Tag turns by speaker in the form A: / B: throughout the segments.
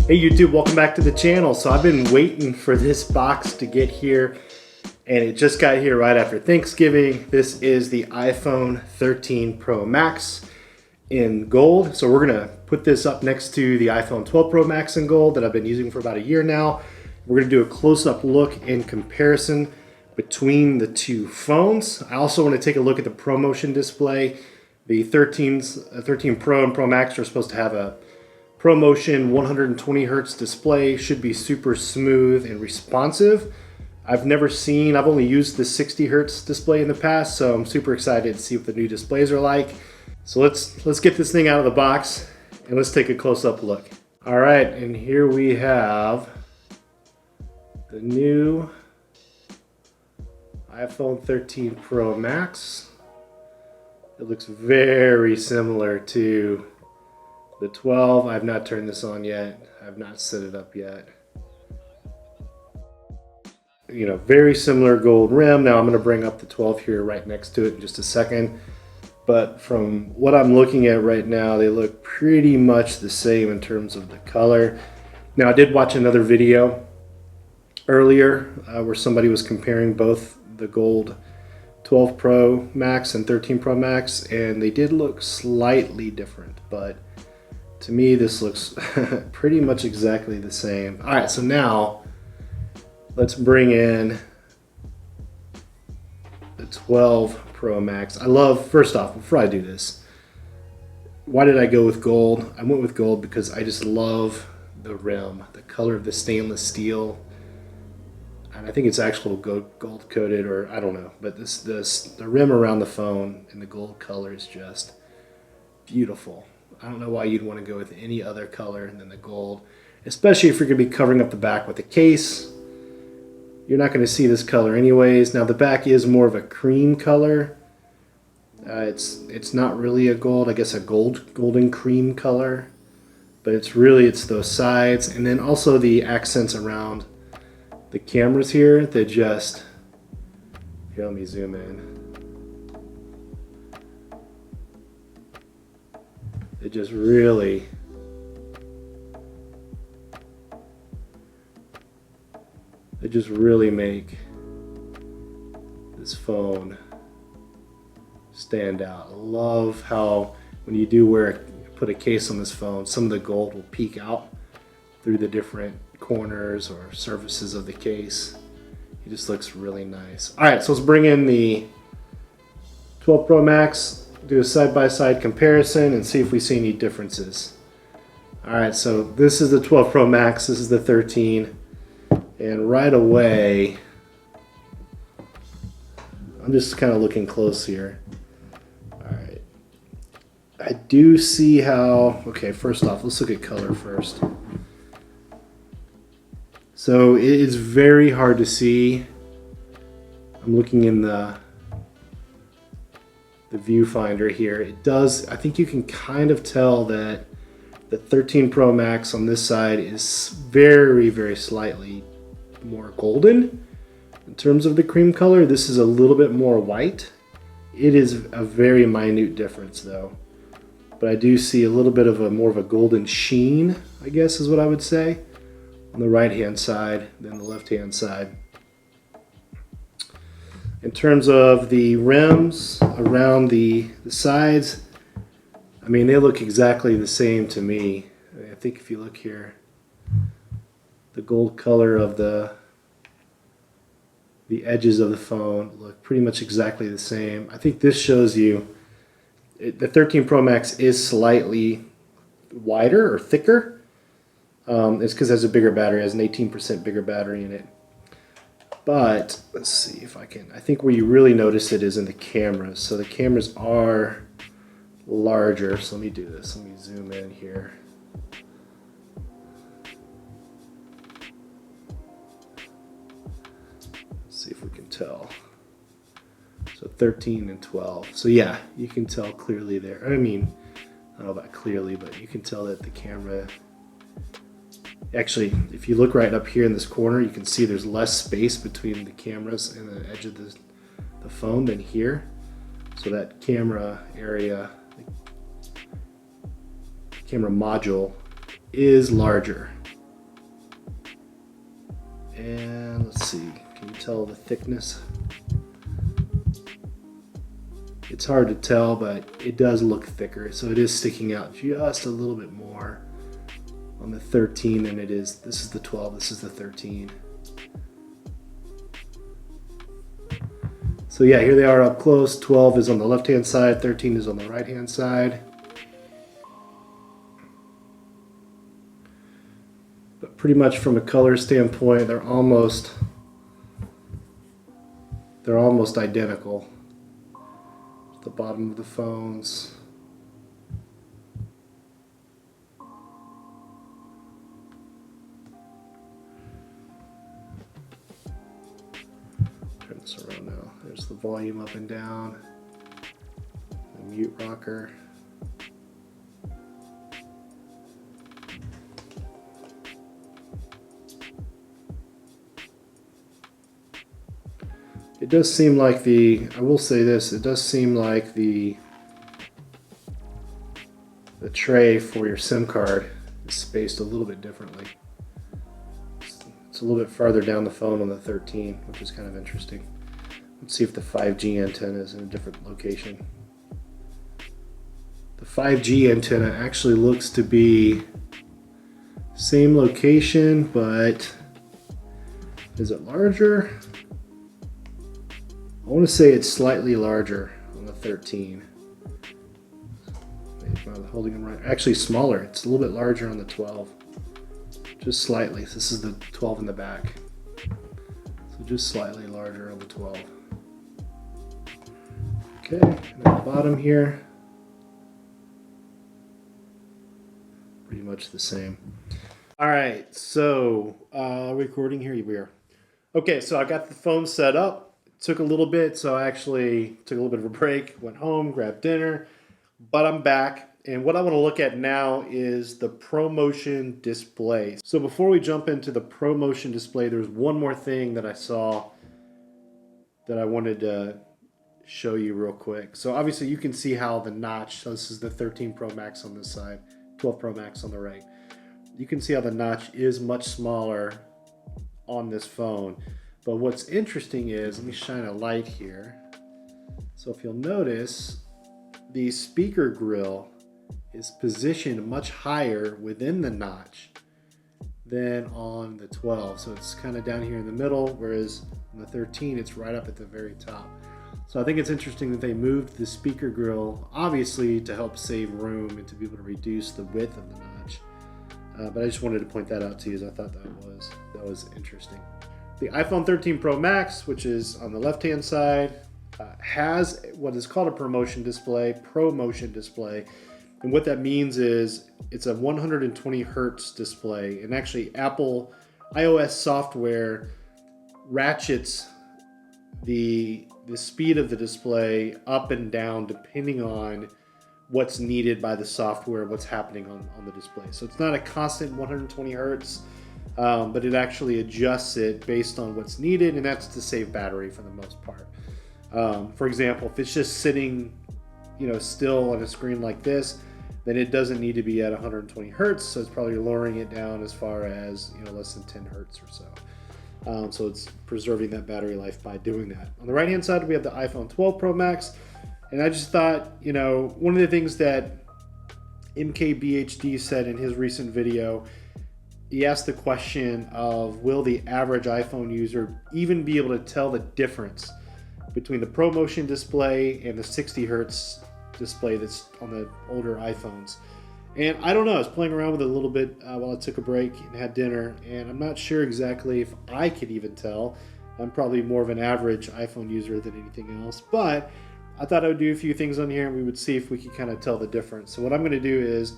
A: Hey YouTube, welcome back to the channel. So I've been waiting for this box to get here, and it just got here right after Thanksgiving. This is the iPhone 13 Pro Max in gold. So we're gonna put this up next to the iPhone 12 Pro Max in gold that I've been using for about a year now. We're gonna do a close-up look and comparison between the two phones. I also want to take a look at the ProMotion display. The 13 Pro and Pro Max are supposed to have a ProMotion 120 hertz display, should be super smooth and responsive. I've only used the 60 hertz display in the past, so I'm super excited to see what the new displays are like. So let's get this thing out of the box and let's take a close-up look. All right, and here we have the new iPhone 13 Pro Max. It looks very similar to the 12. I've not turned this on yet. I've not set it up yet. You know, very similar gold rim. Now I'm going to bring up the 12 here right next to it in just a second. But from what I'm looking at right now, they look pretty much the same in terms of the color. Now I did watch another video earlier where somebody was comparing both the gold 12 Pro Max and 13 Pro Max, and they did look slightly different, but to me, this looks pretty much exactly the same. All right, so now let's bring in the 12 Pro Max. First off, before I do this, why did I go with gold? I went with gold because I just love the rim, the color of the stainless steel. And I think it's actual gold coated, or I don't know, but the rim around the phone in the gold color is just beautiful. I don't know why you'd want to go with any other color than the gold, especially if you're going to be covering up the back with a case. You're not going to see this color anyways. Now the back is more of a cream color. It's not really a gold, I guess a golden cream color, but it's those sides, and then also the accents around the cameras here that just, here, let me zoom in. It just really make this phone stand out. I love how when you do put a case on this phone, some of the gold will peek out through the different corners or surfaces of the case. It just looks really nice. All right, so let's bring in the 12 Pro Max, do a side-by-side comparison and see if we see any differences. All right, so this is the 12 Pro Max, this is the 13, and right away, I'm just kind of looking close here. All right, I do see how, okay, first off, let's look at color first. So it is very hard to see. I'm looking in the viewfinder here. I think you can kind of tell that the 13 Pro Max on this side is very, very slightly more golden. In terms of the cream color, this is a little bit more white. It is a very minute difference though. But I do see a little bit of more of a golden sheen, I guess is what I would say, on the right hand side than the left hand side. In terms of the rims around the sides, I mean, they look exactly the same to me. I think if you look here, the gold color of the edges of the phone look pretty much exactly the same. I think this shows you the 13 Pro Max is slightly wider or thicker. It's because it has a bigger battery. It has an 18% bigger battery in it. But let's see if I think where you really notice it is in the cameras. So the cameras are larger. So let me do this. Let me zoom in here. Let's see if we can tell. So 13 and 12. So yeah, you can tell clearly there. I mean, I don't know about clearly, but you can tell that the camera, actually, if you look right up here in this corner, you can see there's less space between the cameras and the edge of the phone than here. So that camera area, the camera module is larger. And let's see, can you tell the thickness? It's hard to tell, but it does look thicker, so it is sticking out just a little bit more on the 13 than it is. This is the 12, this is the 13. So yeah, here they are up close. 12 is on the left-hand side, 13 is on the right-hand side. But pretty much from a color standpoint, they're almost identical. The bottom of the phones. Turn this around now. There's the volume up and down, the mute rocker. It does seem like I will say this, it does seem like the tray for your SIM card is spaced a little bit differently. It's a little bit farther down the phone on the 13, which is kind of interesting. Let's see if the 5G antenna is in a different location. The 5G antenna actually looks to be same location, but is it larger? I want to say it's slightly larger on the 13. Maybe I'm holding them right. Actually smaller. It's a little bit larger on the 12. Just slightly. This is the 12 in the back. So just slightly larger on the 12. Okay, and at the bottom here, pretty much the same. All right, so recording here we are. Okay, so I got the phone set up. Took a little bit, so I actually took a little bit of a break, went home, grabbed dinner, but I'm back. And what I want to look at now is the ProMotion display. So before we jump into the ProMotion display, there's one more thing that I saw that I wanted to show you real quick. So obviously you can see how the notch, so this is the 13 Pro Max on this side, 12 Pro Max on the right. You can see how the notch is much smaller on this phone. But what's interesting is, let me shine a light here. So if you'll notice, the speaker grill is positioned much higher within the notch than on the 12. So it's kind of down here in the middle, whereas on the 13, it's right up at the very top. So I think it's interesting that they moved the speaker grill, obviously to help save room and to be able to reduce the width of the notch. But I just wanted to point that out to you, as I thought that was interesting. The iPhone 13 Pro Max, which is on the left-hand side, has what is called a ProMotion display. And what that means is it's a 120 hertz display. And actually Apple iOS software ratchets the speed of the display up and down depending on what's needed by the software, what's happening on the display. So it's not a constant 120 hertz. But it actually adjusts it based on what's needed, and that's to save battery for the most part. For example, if it's just sitting, still on a screen like this, then it doesn't need to be at 120 hertz. So it's probably lowering it down as far as less than 10 hertz or so. So it's preserving that battery life by doing that. On the right-hand side, we have the iPhone 12 Pro Max, and I just thought, one of the things that MKBHD said in his recent video. He asked the question of, will the average iPhone user even be able to tell the difference between the ProMotion display and the 60 hertz display that's on the older iPhones? And I don't know, I was playing around with it a little bit while I took a break and had dinner, and I'm not sure exactly if I could even tell. I'm probably more of an average iPhone user than anything else, but I thought I would do a few things on here and we would see if we could kind of tell the difference. So what I'm going to do is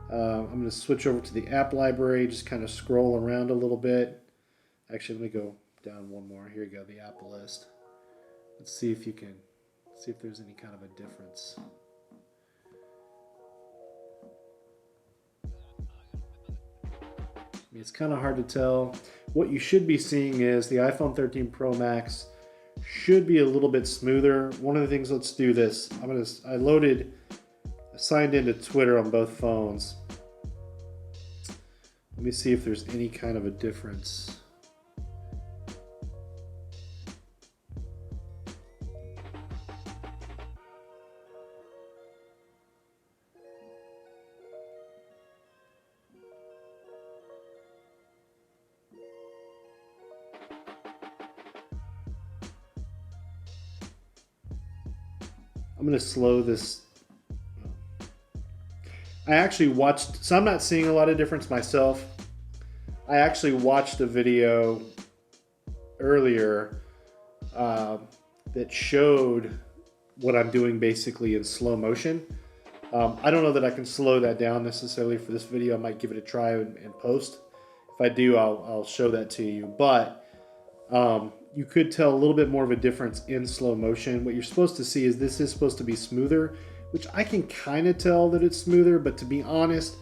A: I'm going to switch over to the app library, just kind of scroll around a little bit. Actually, let me go down one more. Here you go, the app list. Let's see if there's any kind of a difference. It's kind of hard to tell. What you should be seeing is the iPhone 13 Pro Max should be a little bit smoother. One of the things, let's do this. I signed into Twitter on both phones. Let me see if there's any kind of a difference. I'm gonna slow this. I actually watched, so I'm not seeing a lot of difference myself. I actually watched a video earlier that showed what I'm doing basically in slow motion. I don't know that I can slow that down necessarily for this video. I might give it a try and post. If I do, I'll show that to you. But you could tell a little bit more of a difference in slow motion. What you're supposed to see is this is supposed to be smoother, which I can kind of tell that it's smoother, but to be honest,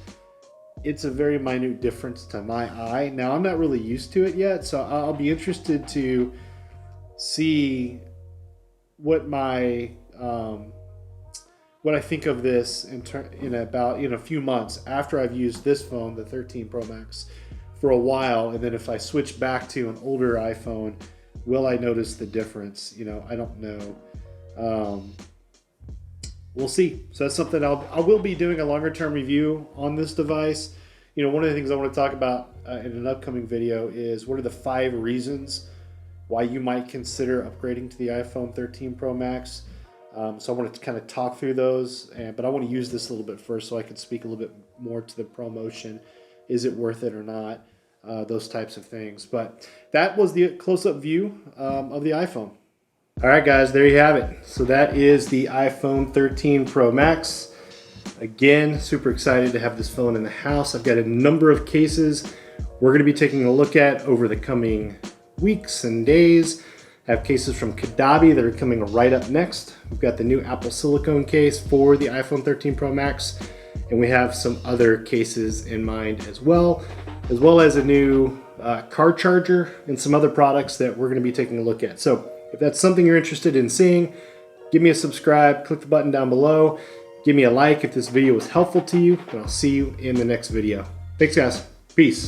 A: it's a very minute difference to my eye. Now, I'm not really used to it yet, so I'll be interested to see what my what I think of this in a few months after I've used this phone, the 13 Pro Max, for a while, and then if I switch back to an older iPhone, will I notice the difference? You know, I don't know. We'll see. So that's something I will be doing a longer term review on this device. You know, one of the things I want to talk about in an upcoming video is what are the 5 reasons why you might consider upgrading to the iPhone 13 Pro Max. So I wanted to kind of talk through those, but I want to use this a little bit first so I can speak a little bit more to the promotion. Is it worth it or not? Those types of things. But that was the close-up view of the iPhone. All right, guys, there you have it. So that is the iPhone 13 Pro Max. Again, super excited to have this phone in the house. I've got a number of cases we're going to be taking a look at over the coming weeks and days. I have cases from Kadabi that are coming right up next. We've got the new Apple silicone case for the iPhone 13 Pro Max, and we have some other cases in mind as well as a new car charger and some other products that we're going to be taking a look at. So if that's something you're interested in seeing, give me a subscribe, click the button down below, give me a like if this video was helpful to you, and I'll see you in the next video. Thanks, guys. Peace.